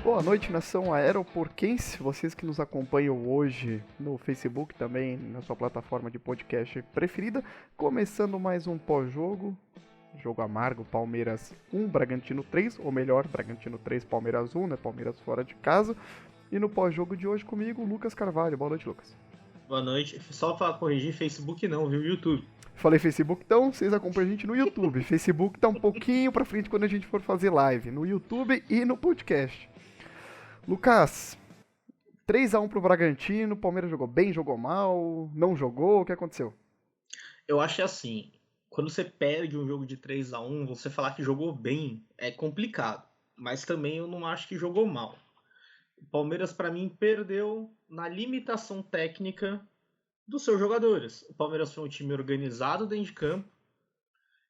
Boa noite, nação aeroporquense, vocês que nos acompanham hoje no Facebook, também na sua plataforma de podcast preferida, começando mais um pós-jogo, jogo amargo, Palmeiras 1, Bragantino 3, ou melhor, Bragantino 3, Palmeiras 1, né, Palmeiras fora de casa, e no pós-jogo de hoje comigo, Lucas Carvalho. Boa noite, Lucas. Boa noite, só pra corrigir, Facebook não, viu, YouTube. Falei Facebook, então vocês acompanham a gente no YouTube. Facebook tá um pouquinho pra frente quando a gente for fazer live, no YouTube e no podcast. Lucas, 3-1 pro Bragantino, o Palmeiras jogou bem, jogou mal, não jogou, o que aconteceu? Eu acho assim, quando você perde um jogo de 3-1, você falar que jogou bem é complicado, mas também eu não acho que jogou mal. O Palmeiras, pra mim, perdeu na limitação técnica dos seus jogadores. O Palmeiras foi um time organizado dentro de campo,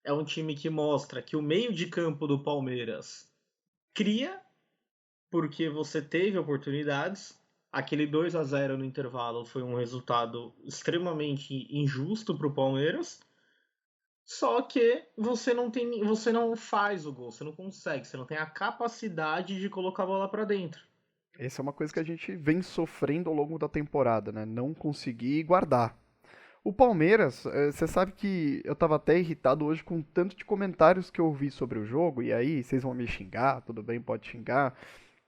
é um time que mostra que o meio de campo do Palmeiras cria, porque você teve oportunidades. Aquele 2-0 no intervalo foi um resultado extremamente injusto para o Palmeiras. Só que você não faz o gol, você não consegue, você não tem a capacidade de colocar a bola para dentro. Essa é uma coisa que a gente vem sofrendo ao longo da temporada, né? Não conseguir guardar. O Palmeiras, você sabe que eu tava até irritado hoje com o tanto de comentários que eu ouvi sobre o jogo, e aí vocês vão me xingar, tudo bem, pode xingar,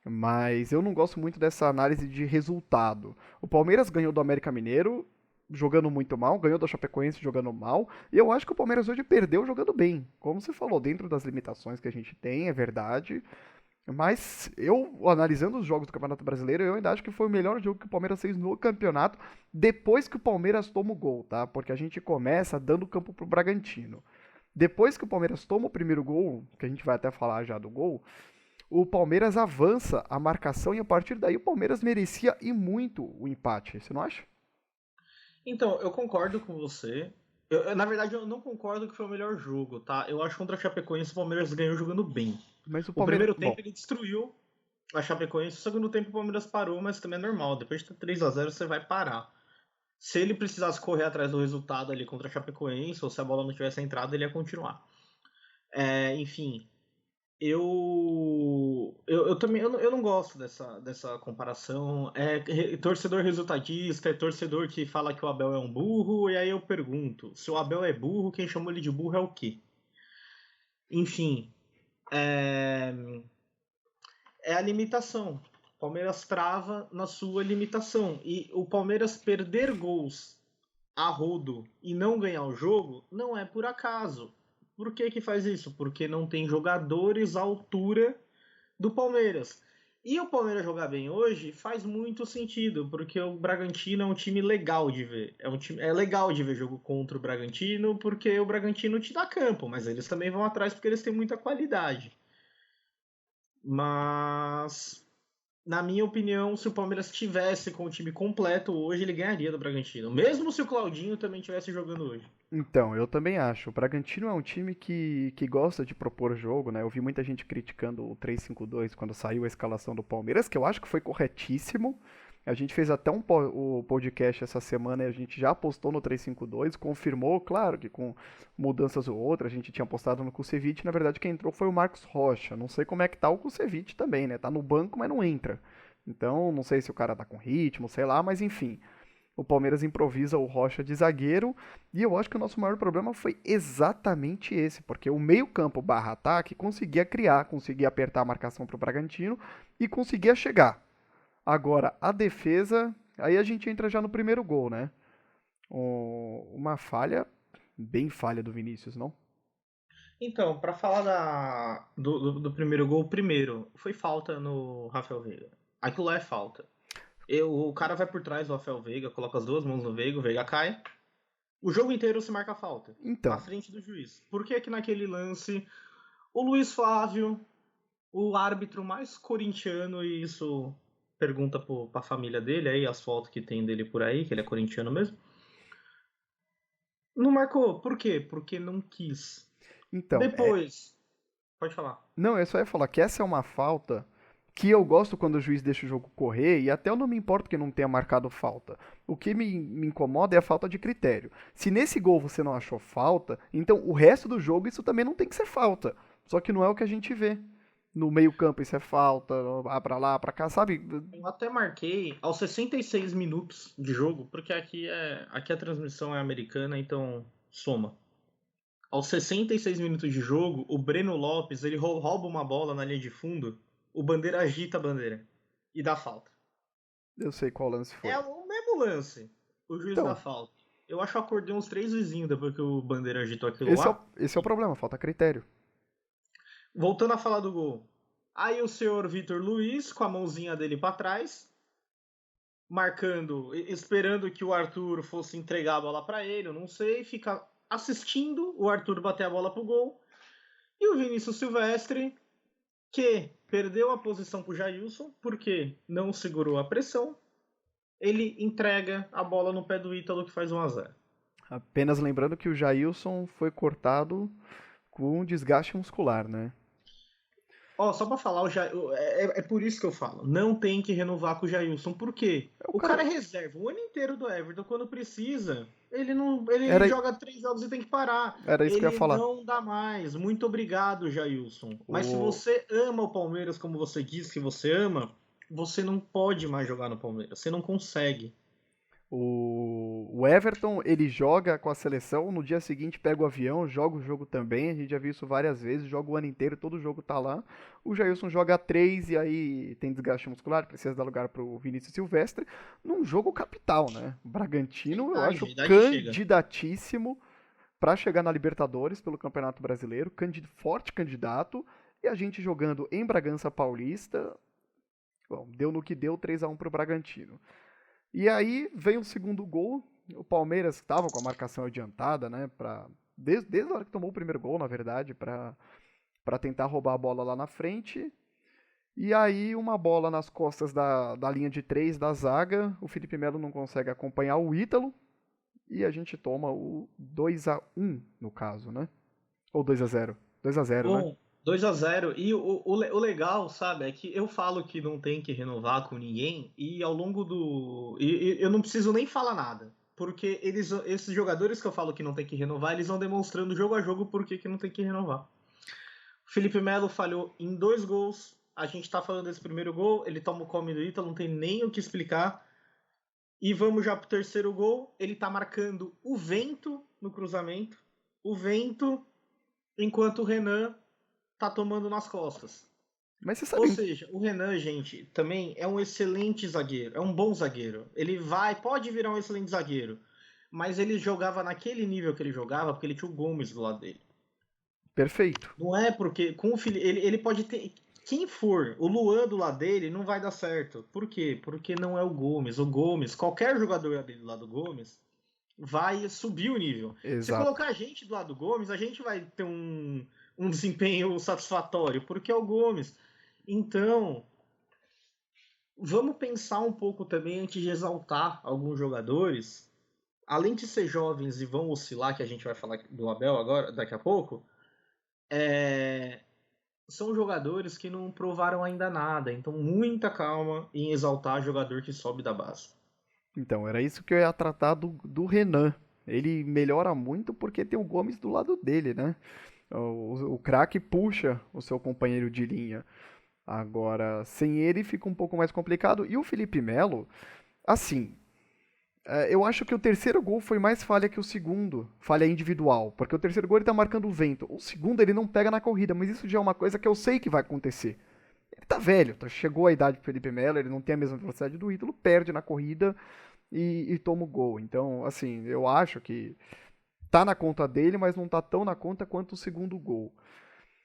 mas eu não gosto muito dessa análise de resultado. O Palmeiras ganhou do América Mineiro jogando muito mal, ganhou do Chapecoense jogando mal, e eu acho que o Palmeiras hoje perdeu jogando bem. Como você falou, dentro das limitações que a gente tem, é verdade, mas eu, analisando os jogos do Campeonato Brasileiro, eu ainda acho que foi o melhor jogo que o Palmeiras fez no campeonato, depois que o Palmeiras toma o gol, tá? Porque a gente começa dando campo pro Bragantino. Depois que o Palmeiras toma o primeiro gol, que a gente vai até falar já do gol, o Palmeiras avança a marcação e a partir daí o Palmeiras merecia e muito o empate, você não acha? Então, eu concordo com você. Na verdade, eu não concordo que foi o melhor jogo, tá? Eu acho que contra a Chapecoense o Palmeiras ganhou jogando bem. Mas o O Palmeiras, primeiro bom, tempo ele destruiu a Chapecoense, o segundo tempo o Palmeiras parou, mas também é normal. Depois de 3-0 você vai parar. Se ele precisasse correr atrás do resultado ali contra a Chapecoense, ou se a bola não tivesse entrado, ele ia continuar. Enfim, eu também eu não gosto dessa comparação. Torcedor resultadista, é torcedor que fala que o Abel é um burro, e aí eu pergunto, se o Abel é burro, quem chamou ele de burro é o quê? Enfim, é, é a limitação. O Palmeiras trava na sua limitação. E o Palmeiras perder gols a rodo e não ganhar o jogo não é por acaso. Por que faz isso? Porque não tem jogadores à altura do Palmeiras. E o Palmeiras jogar bem hoje faz muito sentido, porque o Bragantino é um time legal de ver. É legal de ver jogo contra o Bragantino, porque o Bragantino te dá campo, mas eles também vão atrás porque eles têm muita qualidade. Mas, na minha opinião, se o Palmeiras tivesse com o time completo hoje, ele ganharia do Bragantino. Mesmo se o Claudinho também estivesse jogando hoje. então, eu também acho. O Bragantino é um time que gosta de propor jogo, né? Eu vi muita gente criticando o 3-5-2 quando saiu a escalação do Palmeiras, que eu acho que foi corretíssimo. A gente fez até o podcast essa semana e a gente já postou no 3-5-2, confirmou, claro, que com mudanças ou outras, a gente tinha postado no Kusevich, na verdade quem entrou foi o Marcos Rocha. Não sei como é que tá o Kusevich também, né? Tá no banco, mas não entra. Então, não sei se o cara tá com ritmo, sei lá, mas enfim. O Palmeiras improvisa o Rocha de zagueiro e eu acho que o nosso maior problema foi exatamente esse, porque o meio-campo barra ataque conseguia criar, conseguia apertar a marcação para o Bragantino e conseguia chegar. Agora, a defesa, aí a gente entra já no primeiro gol, né? Uma falha, bem falha do Vinícius, não? Então, para falar do primeiro gol, primeiro, foi falta no Rafael Veiga. Aquilo lá é falta. O cara vai por trás do Rafael Veiga, coloca as duas mãos no Veiga, o Veiga cai. O jogo inteiro se marca falta. À Então, frente do juiz. Por que que naquele lance o Luiz Flávio, o árbitro mais corintiano, e isso pergunta pra família dele aí, as fotos que tem dele por aí, que ele é corintiano mesmo, não marcou. Por quê? Porque não quis. então, Depois, pode falar. não, eu só ia falar que essa é uma falta que eu gosto quando o juiz deixa o jogo correr e até eu não me importo que não tenha marcado falta. O que me incomoda é a falta de critério. Se nesse gol você não achou falta, então o resto do jogo isso também não tem que ser falta. Só que não é o que a gente vê. No meio-campo isso é falta, pra lá, pra cá, sabe? Eu até marquei aos 66 minutos de jogo, porque aqui a transmissão é americana, então soma. Aos 66 minutos de jogo, o Breno Lopes ele rouba uma bola na linha de fundo, o Bandeira agita a bandeira e dá falta. Eu sei qual lance É foi. o mesmo lance, o juiz dá Então, falta. Eu acho que eu acordei uns 3 vizinhos depois que o Bandeira agitou aquilo esse é o, lá. esse é o problema, falta critério. Voltando a falar do gol. Aí o senhor Vitor Luiz, com a mãozinha dele para trás, marcando, esperando que o Arthur fosse entregar a bola para ele, eu não sei, fica assistindo o Arthur bater a bola pro gol. E o Vinícius Silvestre, que perdeu a posição pro Jailson, porque não segurou a pressão, ele entrega a bola no pé do Ítalo, que faz 1-0. Apenas lembrando que o Jailson foi cortado com desgaste muscular, né? Ó, só pra falar, é por isso que eu falo. Não tem que renovar com o Jailson. Por quê? O O cara cara é reserva o ano inteiro do Everton. Quando precisa, ele não, ele era, joga 3 jogos e tem que parar. era isso que eu ia Ele falar. não dá mais. Muito obrigado, Jailson. Mas se O, você ama o Palmeiras como você diz que você ama, você não pode mais jogar no Palmeiras. Você não consegue. o Everton, ele joga com a seleção, no dia seguinte pega o avião, joga o jogo também, a gente já viu isso várias vezes, joga o ano inteiro, todo jogo tá lá. O Jailson joga 3 e aí tem desgaste muscular, precisa dar lugar pro Vinícius Silvestre, num jogo capital, né? O Bragantino, eu acho A idade chega. candidatíssimo para chegar na Libertadores pelo Campeonato Brasileiro, forte candidato, e a gente jogando em Bragança Paulista, bom, deu no que deu, 3-1 pro Bragantino. E aí vem o segundo gol. O Palmeiras estava com a marcação adiantada, né? Desde a hora que tomou o primeiro gol, na verdade, para tentar roubar a bola lá na frente. E aí, uma bola nas costas da linha de 3 da zaga. O Felipe Melo não consegue acompanhar o Ítalo. E a gente toma o 2-1, no caso, né? Ou 2-0. 2-0, né? Bom, 2-0. E o legal, sabe, é que eu falo que não tem que renovar com ninguém e ao longo do. E eu não preciso nem falar nada. Porque esses jogadores que eu falo que não tem que renovar, eles vão demonstrando jogo a jogo por que não tem que renovar. O Felipe Melo falhou em 2 gols. A gente tá falando desse primeiro gol, ele toma o come do Ítalo, não tem nem o que explicar. E vamos já pro terceiro gol. Ele tá marcando o vento no cruzamento. O vento, enquanto o Renan tá tomando nas costas. Mas você Ou sabe. seja, o Renan, gente, também é um excelente zagueiro, é um bom zagueiro. Ele pode virar um excelente zagueiro, mas ele jogava naquele nível que ele jogava porque ele tinha o Gomes do lado dele. Perfeito. Não é porque com o Felipe, ele pode ter quem for, o Luan do lado dele não vai dar certo. Por quê? Porque não é o Gomes. O Gomes, qualquer jogador ali do lado do Gomes vai subir o nível. Se Exato. colocar a gente do lado do Gomes, a gente vai ter um desempenho satisfatório, porque é o Gomes. Então, vamos pensar um pouco também antes de exaltar alguns jogadores. Além de ser jovens e vão oscilar, que a gente vai falar do Abel agora, daqui a pouco, são jogadores que não provaram ainda nada. Então, muita calma em exaltar jogador que sobe da base. Então, era isso que eu ia tratar do Renan. Ele melhora muito porque tem o Gomes do lado dele, né? O craque puxa o seu companheiro de linha. Agora, sem ele fica um pouco mais complicado. E o Felipe Melo, assim, eu acho que o terceiro gol foi mais falha que o segundo, falha individual, porque o terceiro gol ele tá marcando o vento. O segundo ele não pega na corrida, mas isso já é uma coisa que eu sei que vai acontecer. Ele tá velho, chegou a idade do Felipe Melo, ele não tem a mesma velocidade do Ítalo, perde na corrida e toma o gol. Então, assim, eu acho que tá na conta dele, mas não tá tão na conta quanto o segundo gol.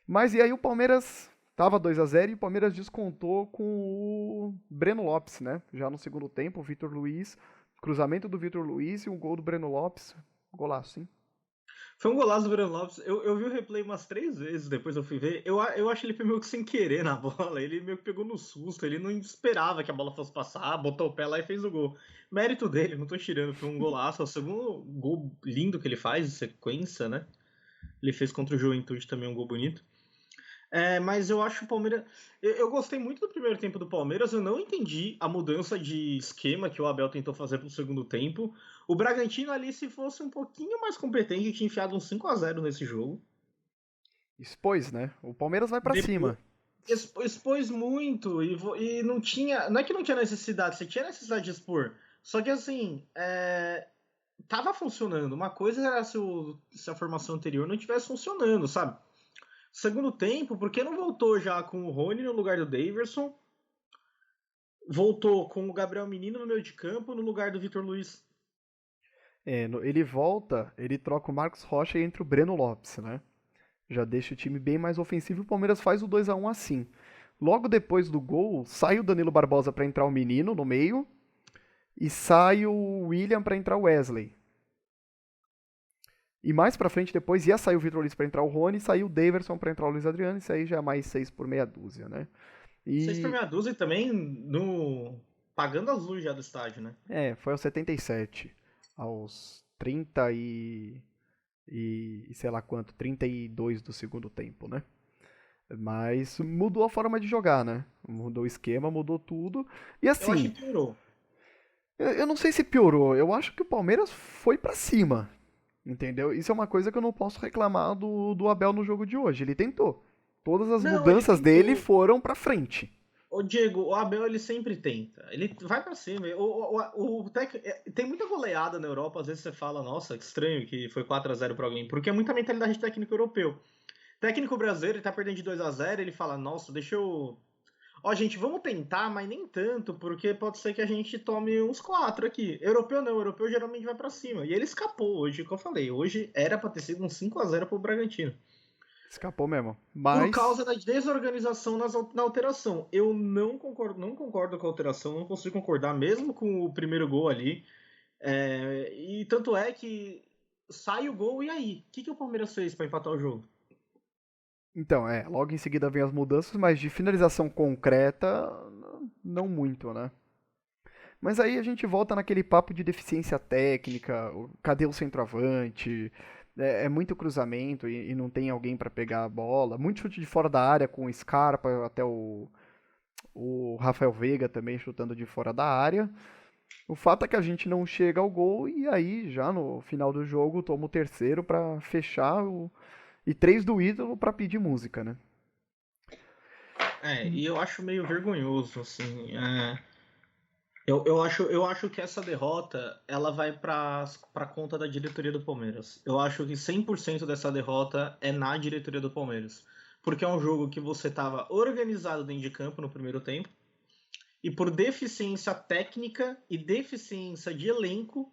Mas e aí o Palmeiras tava 2-0 e o Palmeiras descontou com o Breno Lopes, né? Já no segundo tempo, o Vitor Luiz, cruzamento do Vitor Luiz e um gol do Breno Lopes. Golaço, hein? Foi um golaço do Breno Lopes. Eu vi o replay umas 3 vezes, depois eu fui ver. Eu acho que ele foi meio que sem querer na bola. Ele meio que pegou no susto. Ele não esperava que a bola fosse passar, botou o pé lá e fez o gol. Mérito dele, não tô tirando. Foi um golaço. É o segundo gol lindo que ele faz, de sequência, né? Ele fez contra o Juventude também um gol bonito. Mas eu acho o Palmeiras. Eu gostei muito do primeiro tempo do Palmeiras. Eu não entendi a mudança de esquema que o Abel tentou fazer pro segundo tempo. O Bragantino ali, se fosse um pouquinho mais competente, tinha enfiado um 5-0 nesse jogo. Expôs, né? O Palmeiras vai pra Depois, cima. expôs muito e não tinha. Não é que não tinha necessidade, você tinha necessidade de expor. Só que assim, tava funcionando. Uma coisa era se a formação anterior não estivesse funcionando, sabe? Segundo tempo, por que não voltou já com o Rony no lugar do Daverson? Voltou com o Gabriel Menino no meio de campo no lugar do Vitor Luiz. Ele volta, ele troca o Marcos Rocha e entra o Breno Lopes, né? Já deixa o time bem mais ofensivo e o Palmeiras faz o 2-1 assim. Logo depois do gol, sai o Danilo Barbosa para entrar o Menino no meio e sai o William para entrar o Wesley. E mais pra frente, depois, ia sair o Vitor Luiz pra entrar o Rony, saiu o Daverson pra entrar o Luiz Adriano, isso aí já é mais 6 por meia dúzia, né? 6 por E meia dúzia e também pagando as luzes já do estádio, né? foi aos 77, aos 30 e sei lá quanto, 32 do segundo tempo, né? Mas mudou a forma de jogar, né? Mudou o esquema, mudou tudo. E Eu acho assim, que piorou. eu não sei se piorou, eu acho que o Palmeiras foi pra cima, entendeu? Isso é uma coisa que eu não posso reclamar do Abel no jogo de hoje. Ele tentou. Todas as Não, ele mudanças dele tentou. foram pra frente. Ô Diego, o Abel ele sempre tenta. Ele vai pra cima. Tem muita goleada na Europa, às vezes você fala, nossa, que estranho que foi 4-0 pra alguém, porque é muita mentalidade técnico europeu. Técnico brasileiro, ele tá perdendo de 2-0, ele fala, nossa, deixa eu. Ó, gente, vamos tentar, mas nem tanto, porque pode ser que a gente tome uns 4 aqui. Europeu não, europeu geralmente vai pra cima. E ele escapou hoje, como eu falei. Hoje era pra ter sido um 5-0 pro Bragantino. Escapou mesmo. Por Mas, causa da desorganização na alteração. Eu não concordo com a alteração, não consigo concordar, mesmo com o primeiro gol ali. E tanto é que sai o gol, e aí? O que o Palmeiras fez para empatar o jogo? então, logo em seguida vem as mudanças, mas de finalização concreta, não muito, né? Mas aí a gente volta naquele papo de deficiência técnica, cadê o centroavante? É muito cruzamento e não tem alguém pra pegar a bola. Muito chute de fora da área com o Scarpa, até o Rafael Veiga também chutando de fora da área. O fato é que a gente não chega ao gol e aí já no final do jogo toma o terceiro pra fechar e 3 do ídolo pra pedir música, né? E eu acho meio vergonhoso, assim. Eu acho que essa derrota ela vai para conta da diretoria do Palmeiras. Eu acho que 100% dessa derrota é na diretoria do Palmeiras. Porque é um jogo que você estava organizado dentro de campo no primeiro tempo, e por deficiência técnica e deficiência de elenco,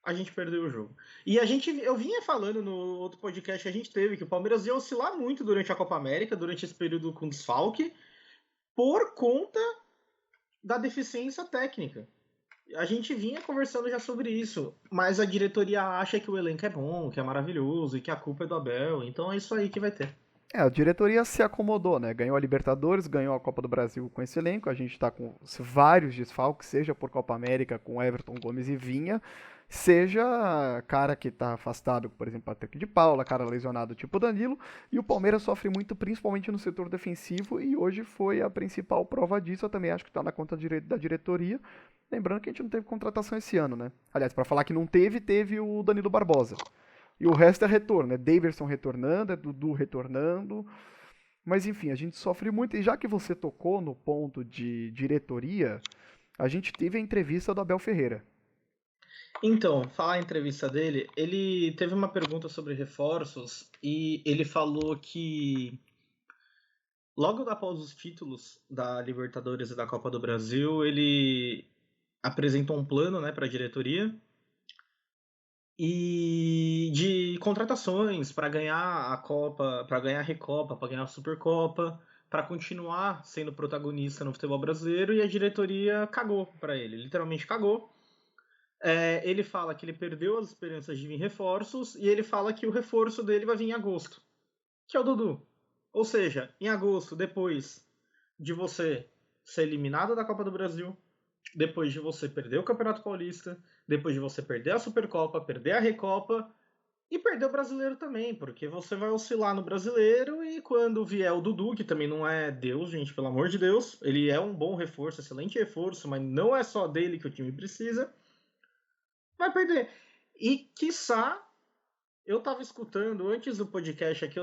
a gente perdeu o jogo. Eu vinha falando no outro podcast que a gente teve que o Palmeiras ia oscilar muito durante a Copa América, durante esse período com desfalque, por conta da deficiência técnica. A gente vinha conversando já sobre isso, mas a diretoria acha que o elenco é bom, que é maravilhoso e que a culpa é do Abel, então é isso aí que vai ter. A diretoria se acomodou, né? Ganhou a Libertadores, ganhou a Copa do Brasil com esse elenco. A gente tá com vários desfalques, seja por Copa América com Everton Gomes e Vinha, seja cara que tá afastado, por exemplo, Patrick de Paula, cara lesionado tipo Danilo. E o Palmeiras sofre muito, principalmente no setor defensivo, e hoje foi a principal prova disso. Eu também acho que tá na conta da diretoria. Lembrando que a gente não teve contratação esse ano, né? Aliás, para falar que não teve, teve o Danilo Barbosa. E o resto é retorno, é Daverson retornando, é Dudu retornando. Mas enfim, a gente sofre muito. E já que você tocou no ponto de diretoria, a gente teve a entrevista do Abel Ferreira. Então, falar a entrevista dele, ele teve uma pergunta sobre reforços e ele falou que logo após os títulos da Libertadores e da Copa do Brasil, ele apresentou um plano, né, para a diretoria e de contratações para ganhar a Copa, para ganhar a Recopa, para ganhar a Supercopa, para continuar sendo protagonista no futebol brasileiro, e a diretoria cagou para ele, literalmente cagou. Ele fala que ele perdeu as esperanças de vir reforços e ele fala que o reforço dele vai vir em agosto, que é o Dudu. Ou seja, em agosto, depois de você ser eliminado da Copa do Brasil, depois de você perder o Campeonato Paulista, depois de você perder a Supercopa, perder a Recopa e perder o Brasileiro também, porque você vai oscilar no Brasileiro e quando vier o Dudu, que também não é Deus, gente, pelo amor de Deus, ele é um bom reforço, excelente reforço, mas não é só dele que o time precisa, vai perder. E, quiçá, Eu tava escutando, antes do podcast aqui,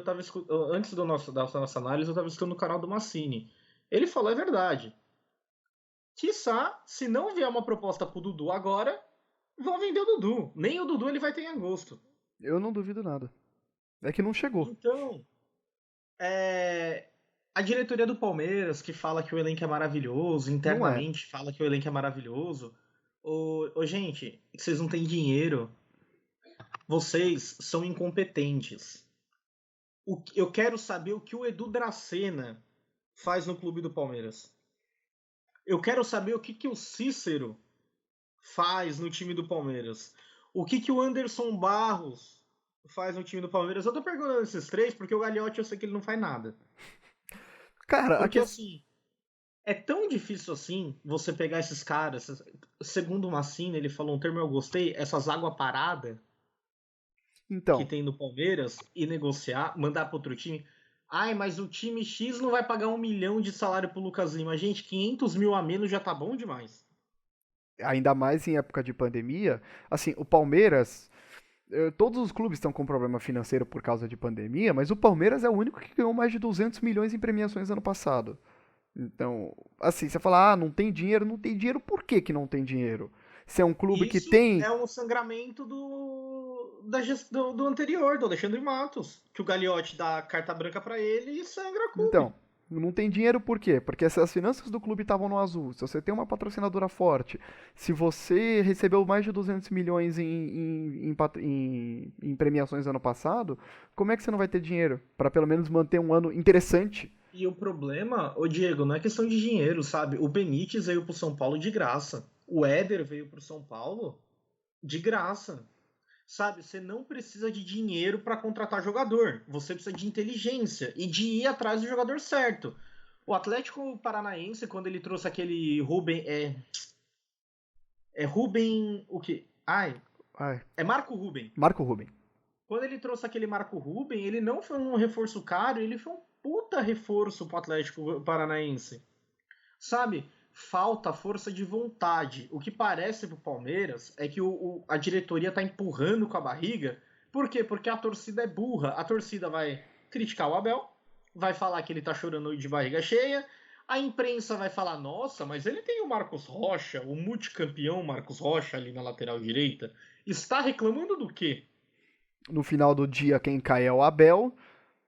antes da nossa análise, eu tava escutando o canal do Massini. Ele falou, é verdade. Quiçá, se não vier uma proposta pro Dudu agora, vão vender o Dudu. Nem o Dudu ele vai ter em agosto. Eu não duvido nada. É que não chegou. Então, a diretoria do Palmeiras, que fala que o elenco é maravilhoso, Não é. internamente fala que o elenco é maravilhoso. Gente, vocês não têm dinheiro. Vocês são incompetentes. Eu quero saber o que o Edu Dracena faz no clube do Palmeiras. Eu quero saber o que o Cícero faz no time do Palmeiras. O que o Anderson Barros faz no time do Palmeiras. Eu tô perguntando esses três porque o Gagliotti eu sei que ele não faz nada. Cara, Porque assim, é tão difícil assim você pegar esses caras. Segundo o Massini, ele falou um termo que eu gostei, essas água parada que então, tem no Palmeiras e negociar, mandar para outro time. Ai, mas o time X não vai pagar 1 milhão de salário pro Lucas Lima. Gente, 500 mil a menos já tá bom demais. ainda mais em época de pandemia, assim, o Palmeiras, todos os clubes estão com problema financeiro por causa de pandemia, mas o Palmeiras é o único que ganhou mais de 200 milhões em premiações ano passado. Então, assim, você fala, não tem dinheiro, não tem dinheiro, por que que não tem dinheiro? Se é um clube que Isso tem. é um sangramento do anterior, do Alexandre Matos, que o Gagliotti dá carta branca para ele e sangra a Então, clube. não tem dinheiro por quê? Porque se as finanças do clube estavam no azul, se você tem uma patrocinadora forte, se você recebeu mais de 200 milhões em premiações ano passado, como é que você não vai ter dinheiro para pelo menos manter um ano interessante? E o problema, ô Diego, não é questão de dinheiro, sabe? O Benítez veio pro São Paulo de graça. O Éder veio pro São Paulo de graça. Sabe, você não precisa de dinheiro para contratar jogador. Você precisa de inteligência e de ir atrás do jogador certo. O Atlético Paranaense, quando ele trouxe aquele Ruben. É Ruben. O que? Ai. Ai, É Marco Ruben. Marco Ruben. Quando ele trouxe aquele Marco Ruben, ele não foi um reforço caro, ele foi um puta reforço pro Atlético Paranaense. Sabe? Falta força de vontade. O que parece pro Palmeiras é que a diretoria tá empurrando com a barriga. Por quê? Porque a torcida é burra. A torcida vai criticar o Abel, vai falar que ele tá chorando de barriga cheia. A imprensa vai falar: nossa, mas ele tem o Marcos Rocha, o multicampeão Marcos Rocha ali na lateral direita. Está reclamando do quê? No final do dia, quem cai é o Abel.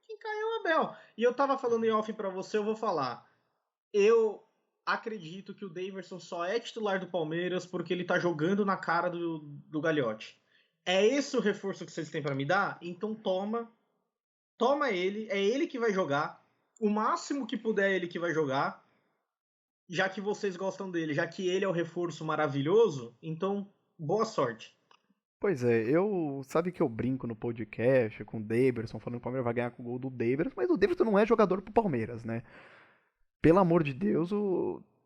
Quem caiu é o Abel. E eu tava falando em off pra você, eu vou falar. Eu acredito que o Daverson só é titular do Palmeiras porque ele tá jogando na cara do Gagliotti. É esse o reforço que vocês têm para me dar? Então toma ele, é ele que vai jogar. O máximo que puder é ele que vai jogar, já que vocês gostam dele, já que ele é o reforço maravilhoso, então boa sorte. Pois é, sabe que eu brinco no podcast com o Daverson, falando que o Palmeiras vai ganhar com o gol do Daverson, mas o Daverson não é jogador pro Palmeiras, né? Pelo amor de Deus,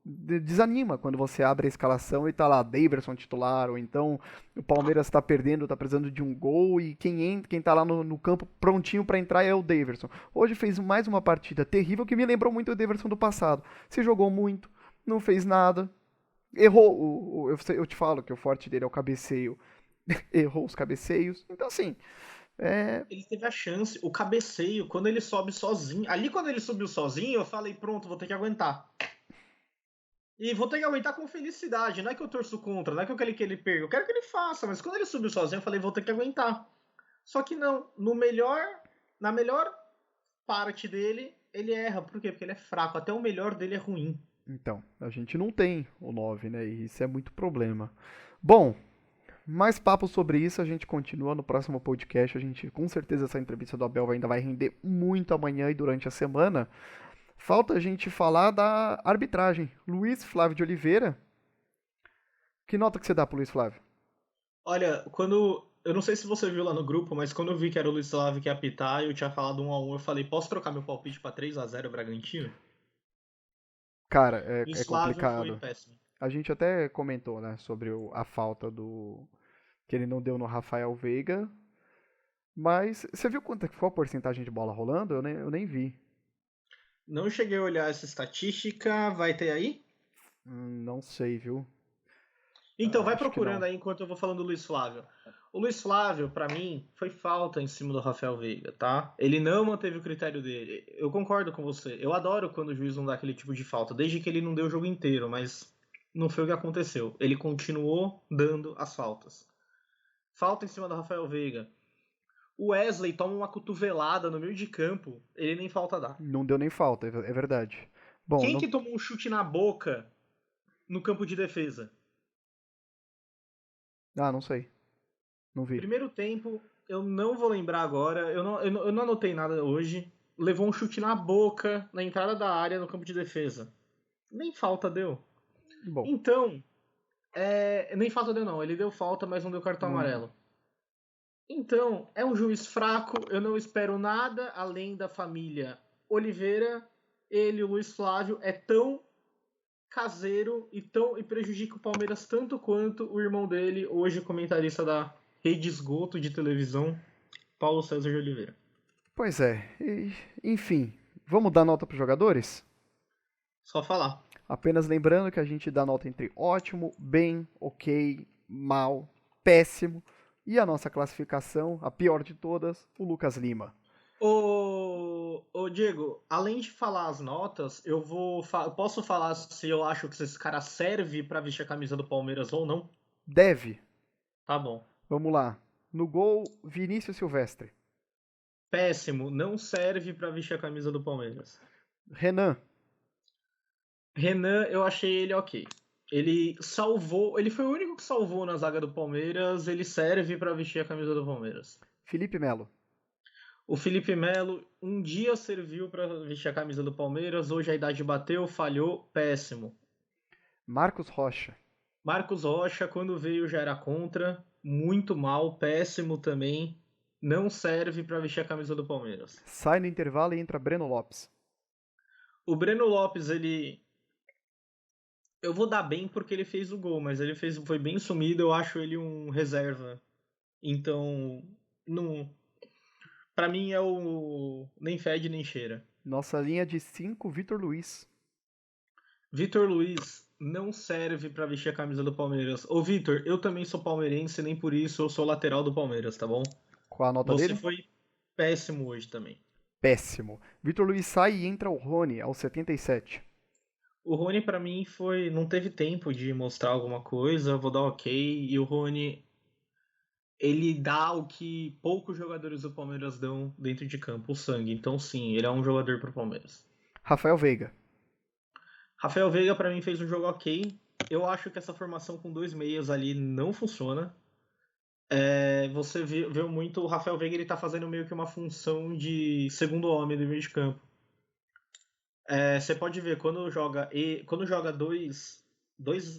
desanima quando você abre a escalação e tá lá Daverson titular, ou então o Palmeiras tá perdendo, tá precisando de um gol e quem tá lá no campo prontinho para entrar é o Daverson. Hoje fez mais uma partida terrível que me lembrou muito o Daverson do passado. Se jogou muito, não fez nada, errou. Eu te falo que o forte dele é o cabeceio, errou os cabeceios. Então, assim, é. Ele teve a chance, o cabeceio, quando ele sobe sozinho. Ali, quando ele subiu sozinho, eu falei: pronto, vou ter que aguentar. E vou ter que aguentar com felicidade. Não é que eu torço contra, não é que eu quero que ele perca. Eu quero que ele faça, mas quando ele subiu sozinho, eu falei: vou ter que aguentar. Só que não, na melhor parte dele, ele erra. Por quê? Porque ele é fraco. Até o melhor dele é ruim. Então, a gente não tem o 9, né? E isso é muito problema. Bom, mais papo sobre isso, a gente continua no próximo podcast. A gente, com certeza, essa entrevista do Abel ainda vai render muito amanhã e durante a semana. Falta a gente falar da arbitragem. Luiz Flávio de Oliveira. Que nota que você dá pro Luiz Flávio? Olha, quando. Eu não sei se você viu lá no grupo, mas quando eu vi que era o Luiz Slávio que ia apitar e eu tinha falado 1-1, eu falei: posso trocar meu palpite pra 3-0 Bragantino? Cara, E o é Slávio foi complicado. péssimo. A gente até comentou, né, sobre a falta do. Que ele não deu no Rafael Veiga. Mas você viu quanto que foi a porcentagem de bola rolando? Eu nem vi. Não cheguei a olhar essa estatística, vai ter aí? Não sei, viu? Então, vai Acho que procurando não. aí enquanto eu vou falando do Luiz Flávio. O Luiz Flávio, pra mim, foi falta em cima do Rafael Veiga, tá? Ele não manteve o critério dele. Eu concordo com você. Eu adoro quando o juiz não dá aquele tipo de falta, desde que ele não deu o jogo inteiro, mas não foi o que aconteceu. Ele continuou dando as faltas. Falta em cima do Rafael Veiga. O Wesley toma uma cotovelada no meio de campo, ele nem falta dá. Não deu nem falta, é verdade. Bom, Quem não... que tomou um chute na boca no campo de defesa? Ah, não sei. Não vi. Primeiro tempo, eu não vou lembrar agora, eu não anotei nada hoje. Levou um chute na boca, na entrada da área, no campo de defesa. Nem falta deu. Bom, Então, nem falta deu não, ele deu falta, mas não deu cartão não... amarelo. Então, é um juiz fraco, eu não espero nada além da família Oliveira. Ele, o Luiz Flávio, é tão caseiro e prejudica o Palmeiras tanto quanto o irmão dele, hoje comentarista da Rede Esgoto de televisão, Paulo César de Oliveira. Pois é. Enfim, vamos dar nota para os jogadores? Só falar. Apenas lembrando que a gente dá nota entre ótimo, bem, ok, mal, péssimo. E a nossa classificação, a pior de todas, o Lucas Lima. Ô Diego, além de falar as notas, eu posso falar se eu acho que esse cara serve pra vestir a camisa do Palmeiras ou não? Deve. Tá bom. Vamos lá. No gol, Vinícius Silvestre. Péssimo, não serve pra vestir a camisa do Palmeiras. Renan. Renan, eu achei ele ok. Ele foi o único que salvou na zaga do Palmeiras, ele serve pra vestir a camisa do Palmeiras. Felipe Melo. O Felipe Melo um dia serviu pra vestir a camisa do Palmeiras, hoje a idade bateu, falhou, péssimo. Marcos Rocha. Marcos Rocha, quando veio já era contra, muito mal, péssimo também, não serve pra vestir a camisa do Palmeiras. Sai no intervalo e entra Breno Lopes. O Breno Lopes, eu vou dar bem porque ele fez o gol, mas foi bem sumido, eu acho ele um reserva. Então, não, para mim é o nem fede nem cheira. Nossa linha de 5, Vitor Luiz. Vitor Luiz não serve pra vestir a camisa do Palmeiras. Ô Vitor, eu também sou palmeirense, nem por isso eu sou lateral do Palmeiras, tá bom? Qual a nota Você dele? foi péssimo hoje também. Péssimo. Vitor Luiz sai e entra o Rony aos 77. O Rony pra mim não teve tempo de mostrar alguma coisa, vou dar ok. E o Rony, ele dá o que poucos jogadores do Palmeiras dão dentro de campo, o sangue. Então sim, ele é um jogador pro Palmeiras. Rafael Veiga. Rafael Veiga pra mim fez um jogo ok. Eu acho que essa formação com dois meias ali não funciona. Você viu muito o Rafael Veiga, ele tá fazendo meio que uma função de segundo homem do meio de campo. Você pode ver quando joga dois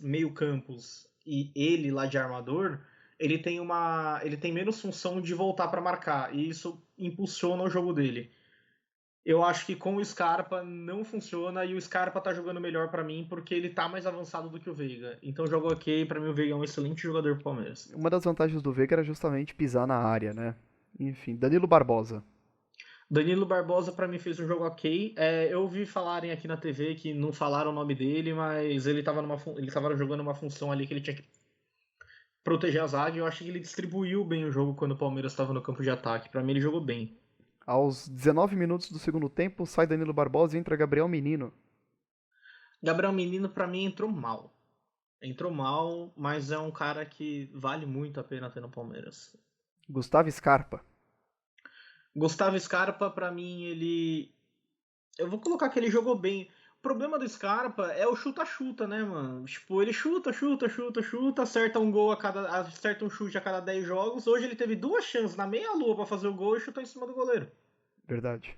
meio-campos e ele lá de armador, ele tem menos função de voltar para marcar e isso impulsiona o jogo dele. Eu acho que com o Scarpa não funciona e o Scarpa tá jogando melhor para mim porque ele tá mais avançado do que o Veiga. Então jogo ok, para mim o Veiga é um excelente jogador pro Palmeiras. Uma das vantagens do Veiga era justamente pisar na área, né? Enfim, Danilo Barbosa. Danilo Barbosa para mim fez um jogo ok. Eu ouvi falarem aqui na TV que não falaram o nome dele, mas ele tava jogando uma função ali que ele tinha que proteger a zaga. Eu acho que ele distribuiu bem o jogo quando o Palmeiras estava no campo de ataque. Para mim ele jogou bem. Aos 19 minutos do segundo tempo, sai Danilo Barbosa e entra Gabriel Menino. Gabriel Menino para mim entrou mal. Entrou mal, mas é um cara que vale muito a pena ter no Palmeiras. Gustavo Scarpa. Gustavo Scarpa, para mim, eu vou colocar que ele jogou bem. O problema do Scarpa é o chuta-chuta, né, mano? Tipo, ele chuta, acerta acerta um chute a cada 10 jogos. Hoje ele teve 2 chances na meia-lua pra fazer o gol e chutou em cima do goleiro. Verdade.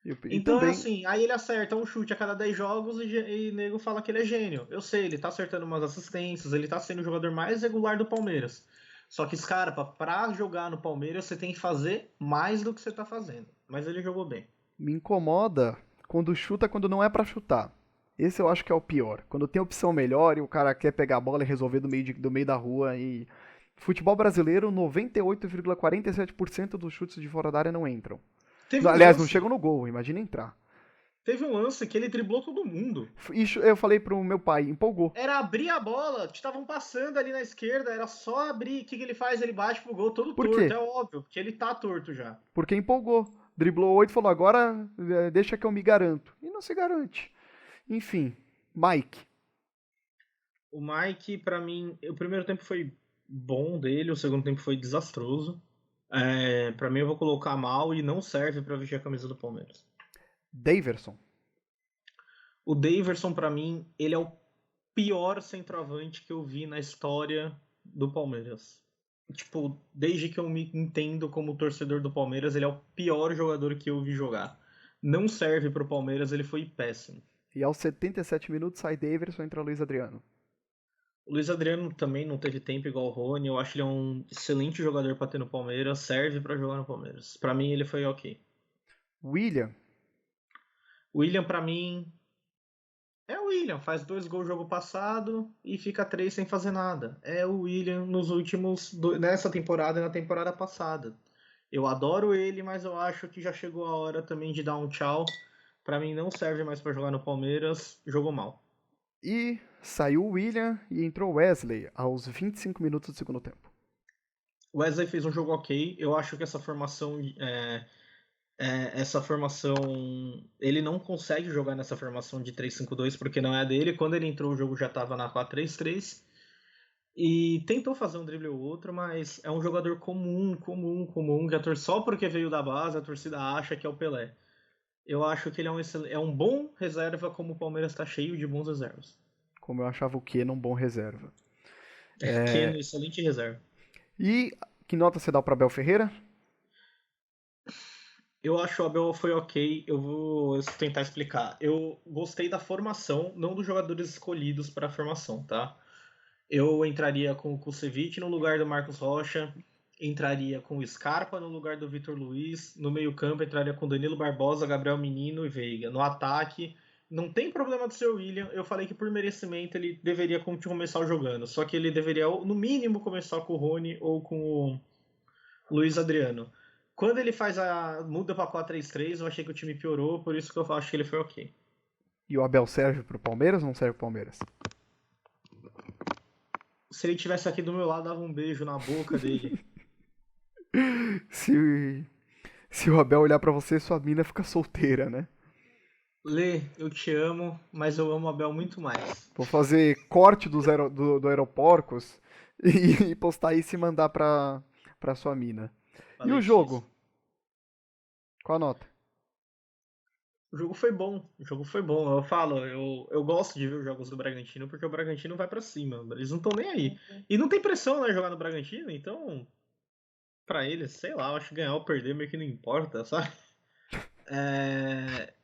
E Então também... é assim, aí ele acerta um chute a cada 10 jogos e nego fala que ele é gênio. Eu sei, ele tá acertando umas assistências, ele tá sendo o jogador mais regular do Palmeiras. Só que, Scarpa, pra jogar no Palmeiras, você tem que fazer mais do que você tá fazendo. Mas ele jogou bem. Me incomoda quando chuta quando não é pra chutar. Esse eu acho que é o pior. Quando tem opção melhor e o cara quer pegar a bola e resolver do meio da rua. E futebol brasileiro, 98,47% dos chutes de fora da área não entram. Teve um Aliás, não lance, chegam no gol, imagina entrar. Teve um lance que ele driblou todo mundo. Isso eu falei pro meu pai, empolgou. Era abrir a bola, estavam passando ali na esquerda, era só abrir. O que ele faz? Ele bate pro gol todo Por quê? torto, é óbvio, porque ele tá torto já. Porque empolgou. Driblou 8 e falou, agora deixa que eu me garanto. E não se garante. Enfim, Mike. O Mike, pra mim, o primeiro tempo foi bom dele, o segundo tempo foi desastroso. Pra mim, eu vou colocar mal e não serve pra vestir a camisa do Palmeiras. Daverson. O Daverson, pra mim, ele é o pior centroavante que eu vi na história do Palmeiras. Tipo, desde que eu me entendo como torcedor do Palmeiras, ele é o pior jogador que eu vi jogar. Não serve pro Palmeiras, ele foi péssimo. E aos 77 minutos sai Daverson e entra Luiz Adriano. O Luiz Adriano também não teve tempo igual o Rony. Eu acho ele um excelente jogador pra ter no Palmeiras. Serve pra jogar no Palmeiras. Pra mim, ele foi ok. William. William, pra mim, é o William. Faz 2 gols no jogo passado e fica 3 sem fazer nada. É o William nos últimos. Nessa temporada e na temporada passada. Eu adoro ele, mas eu acho que já chegou a hora também de dar um tchau. Pra mim, não serve mais pra jogar no Palmeiras. Jogou mal. E saiu o William e entrou Wesley aos 25 minutos do segundo tempo. O Wesley fez um jogo ok. Eu acho que essa formação, ele não consegue jogar nessa formação de 3-5-2 porque não é a dele. Quando ele entrou, o jogo já estava na 4-3-3 e tentou fazer um drible ou outro, mas é um jogador comum, que só porque veio da base a torcida acha que é o Pelé. Eu acho que ele é um bom reserva, como o Palmeiras está cheio de bons reservas. Como eu achava o Keno um bom reserva. Keno, excelente reserva. E que nota você dá para Abel Ferreira? Eu acho que o Abel foi ok, eu vou tentar explicar. Eu gostei da formação, não dos jogadores escolhidos para a formação, tá? Eu entraria com o Kusevich no lugar do Marcos Rocha, entraria com o Scarpa no lugar do Vitor Luiz, no meio-campo entraria com Danilo Barbosa, Gabriel Menino e Veiga. No ataque, não tem problema do seu William, eu falei que por merecimento ele deveria começar jogando, só que ele deveria, no mínimo, começar com o Rony ou com o Luiz Adriano. Quando ele muda para 4-3-3, eu achei que o time piorou, por isso que eu acho que ele foi ok. E o Abel serve pro Palmeiras ou não serve pro Palmeiras? Se ele tivesse aqui do meu lado, dava um beijo na boca dele. Se o Abel olhar pra você, sua mina fica solteira, né? Lê, eu te amo, mas eu amo a Abel muito mais. Vou fazer corte do Aeroporcos e postar isso e mandar pra sua mina. E o Falei jogo? X. Qual a nota? O jogo foi bom, o jogo foi bom. Eu falo, eu gosto de ver os jogos do Bragantino porque o Bragantino vai pra cima. Eles não estão nem aí. E não tem pressão, né, jogar no Bragantino, então pra eles, sei lá, eu acho que ganhar ou perder meio que não importa, sabe?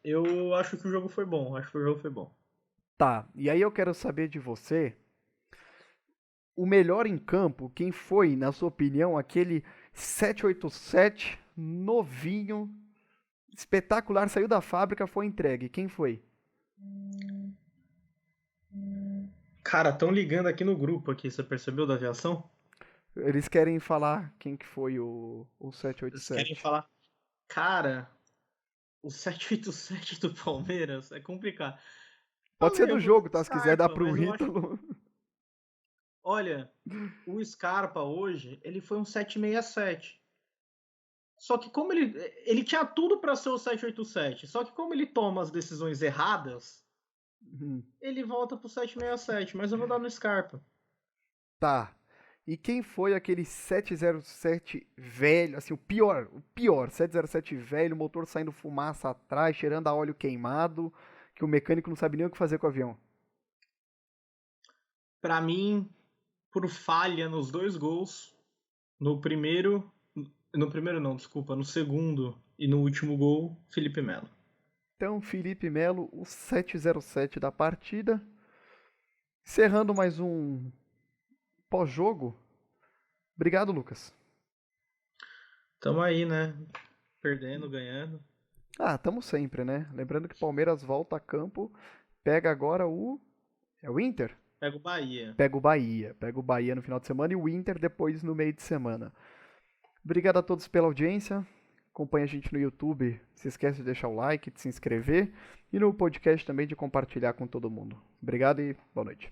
Eu acho que o jogo foi bom, acho que o jogo foi bom. Tá, e aí eu quero saber de você, o melhor em campo, quem foi, na sua opinião, aquele 787 novinho, espetacular, saiu da fábrica, foi entregue. Quem foi? Cara, estão ligando aqui no grupo aqui, você percebeu da aviação? Eles querem falar quem que foi o Eles querem 787. falar, cara, o 787 do Palmeiras é complicado. Pode ser Falei, do eu vou dar jogo, no tá? Se quiser dar Scarpa, pro mas eu acho. Ítalo. Olha, o Scarpa hoje, ele foi um 767. Só que como ele tinha tudo para ser o 787, só que como ele toma as decisões erradas, ele volta pro 767, mas eu vou dar no Scarpa. Tá. E quem foi aquele 707 velho, assim, o pior, 707 velho, motor saindo fumaça atrás, cheirando a óleo queimado, que o mecânico não sabe nem o que fazer com o avião? Para mim, por falha nos 2 gols, no primeiro, no primeiro não, desculpa, no segundo e no último gol, Felipe Melo. Então, Felipe Melo, o 707 da partida. Encerrando mais um pós-jogo. Obrigado, Lucas. Tamo aí, né? Perdendo, ganhando. Ah, tamo sempre, né? Lembrando que Palmeiras volta a campo, pega agora É o Inter? Pega o Bahia. Pega o Bahia. Pega o Bahia no final de semana e o Inter depois no meio de semana. Obrigado a todos pela audiência. acompanha a gente no YouTube, se esquece de deixar o like, de se inscrever e no podcast também de compartilhar com todo mundo. Obrigado e boa noite.